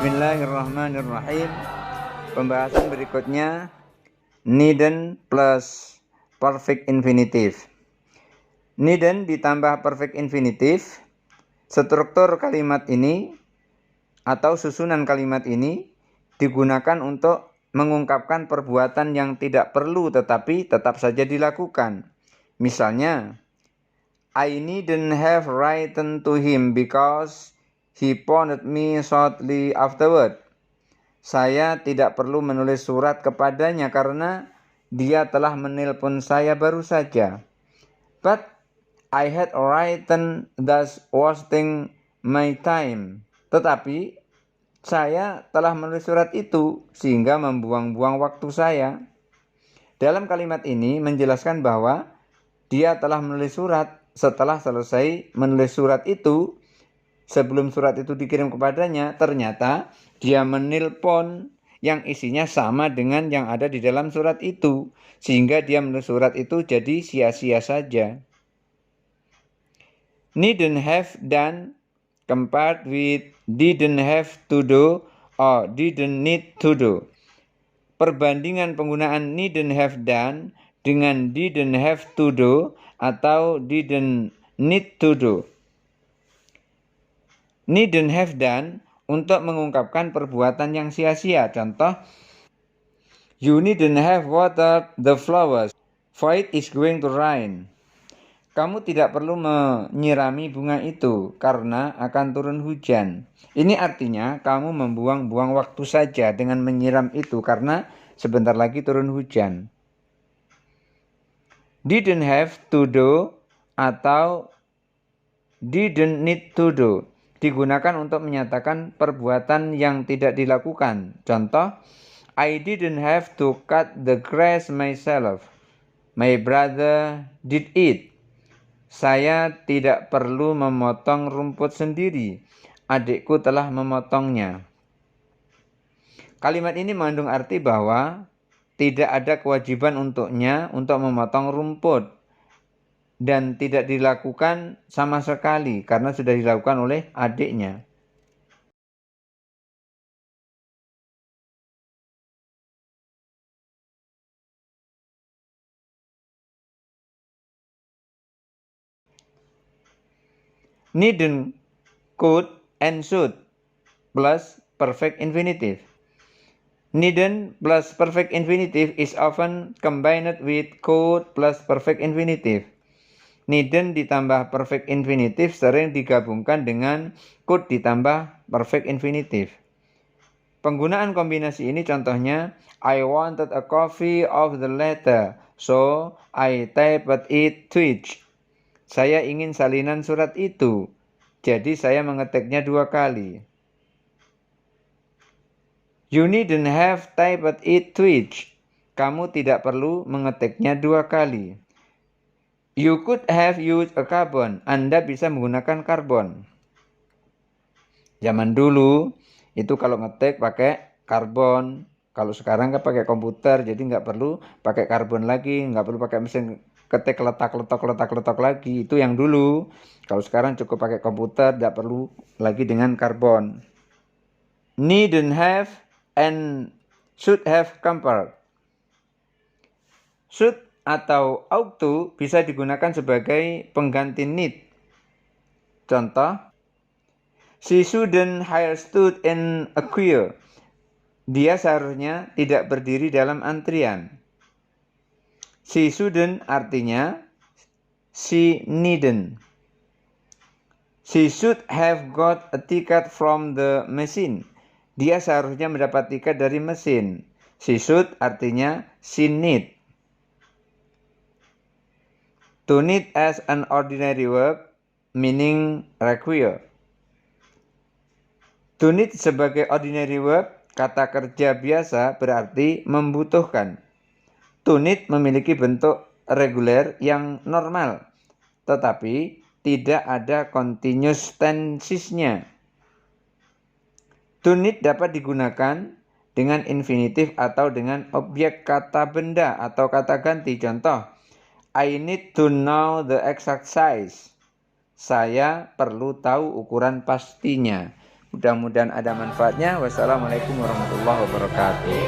Bismillahirrahmanirrahim. Pembahasan berikutnya, needn't plus perfect infinitive. Needn't ditambah perfect infinitive. Struktur kalimat ini atau susunan kalimat ini digunakan untuk mengungkapkan perbuatan yang tidak perlu tetapi tetap saja dilakukan. Misalnya, I needn't have written to him because he phoned me shortly afterward. Saya tidak perlu menulis surat kepadanya karena dia telah menelpon saya baru saja. But I had written thus wasting my time. Tetapi saya telah menulis surat itu sehingga membuang-buang waktu saya. Dalam kalimat ini menjelaskan bahwa dia telah menulis surat. Setelah selesai menulis surat itu, sebelum surat itu dikirim kepadanya, ternyata dia menelpon yang isinya sama dengan yang ada di dalam surat itu. Sehingga dia menulis surat itu jadi sia-sia saja. Needn't have done compared with didn't have to do or didn't need to do. Perbandingan penggunaan needn't have done dengan didn't have to do atau didn't need to do. Needn't have done untuk mengungkapkan perbuatan yang sia-sia. Contoh, you needn't have watered the flowers, for it is going to rain. Kamu tidak perlu menyirami bunga itu karena akan turun hujan. Ini artinya kamu membuang-buang waktu saja dengan menyiram itu karena sebentar lagi turun hujan. Didn't have to do atau didn't need to do digunakan untuk menyatakan perbuatan yang tidak dilakukan. Contoh, I didn't have to cut the grass myself. My brother did it. Saya tidak perlu memotong rumput sendiri. Adikku telah memotongnya. Kalimat ini mengandung arti bahwa tidak ada kewajiban untuknya untuk memotong rumput dan tidak dilakukan sama sekali karena sudah dilakukan oleh adiknya. Needn't, could, and should plus perfect infinitive. Needn't plus perfect infinitive is often combined with could plus perfect infinitive. Needn't ditambah perfect infinitive sering digabungkan dengan could ditambah perfect infinitive. Penggunaan kombinasi ini contohnya, I wanted a copy of the letter, so I typed it twice. Saya ingin salinan surat itu, jadi saya mengetiknya 2 kali. You needn't have typed it twice. Kamu tidak perlu mengetiknya 2 kali. You could have used a carbon. Anda bisa menggunakan karbon. Zaman dulu itu kalau ngetik pakai karbon. Kalau sekarang kan pakai komputer, jadi nggak perlu pakai karbon lagi, nggak perlu pakai mesin ketik letak lagi. Itu yang dulu. Kalau sekarang cukup pakai komputer, tidak perlu lagi dengan karbon. Needn't have and should have compared. Should atau ought to bisa digunakan sebagai pengganti need. Contoh, she shouldn't have stood in a queue. Dia seharusnya tidak berdiri dalam antrian. She shouldn't artinya she needn't. She should have got a ticket from the machine. Dia seharusnya mendapat tiket dari mesin. She should artinya she need. To need as an ordinary verb meaning require. To need sebagai ordinary verb, kata kerja biasa berarti membutuhkan. To need memiliki bentuk reguler yang normal, tetapi tidak ada continuous tensesnya. To need dapat digunakan dengan infinitif atau dengan objek kata benda atau kata ganti. Contoh, I need to know the exact size. Saya perlu tahu ukuran pastinya. Mudah-mudahan ada manfaatnya. Wassalamualaikum warahmatullahi wabarakatuh.